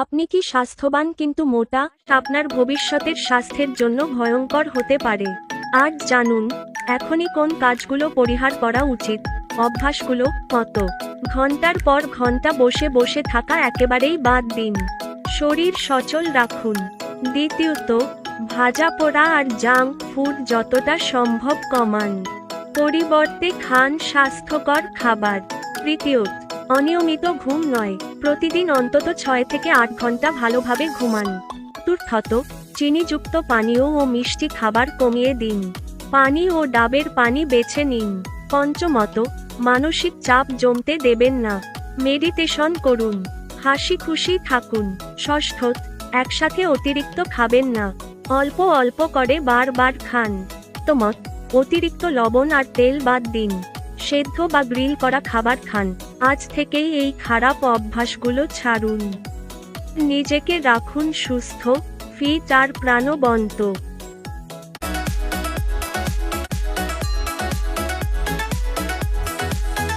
আপনি কি স্বাস্থ্যবান কিন্তু মোটা? আপনার ভবিষ্যতের স্বাস্থ্যের জন্য ভয়ঙ্কর হতে পারে। আজ জানুন এখনই কোন কাজগুলো পরিহার করা উচিত। অভ্যাসগুলো কত ঘন্টার পর ঘন্টা বসে বসে থাকা একেবারেই বাদ দিন। শরীর সচল রাখুন। দ্বিতীয়ত, ভাজা পোড়া আর জাঙ্ক ফুড যতটা সম্ভব কমান। পরিবর্তে খান স্বাস্থ্যকর খাবার। তৃতীয়ত, অনিয়মিত ঘুম নয়, প্রতিদিন অন্তত 6 থেকে 8 ঘন্টা ভালোভাবে ঘুমান। চতুর্থত, চিনিযুক্ত পানীয় ও মিষ্টি খাবার কমিয়ে দিন। পানি ও ডাবের পানি বেছে নিন। পঞ্চমত, মানসিক চাপ জমতে দেবেন না। মেডিটেশন করুন। হাসি খুশি থাকুন। ষষ্ঠত, একসাথে অতিরিক্ত খাবেন না। অল্প অল্প করে বারবার খান। সপ্তমত, অতিরিক্ত লবণ আর তেল বাদ দিন। সেদ্ধ বা গ্রিল করা খাবার খান। আজ থেকেই এই খারাপ অভ্যাসগুলো ছাড়ুন। নিজেকে রাখুন সুস্থ, ফিট আর প্রাণবন্ত।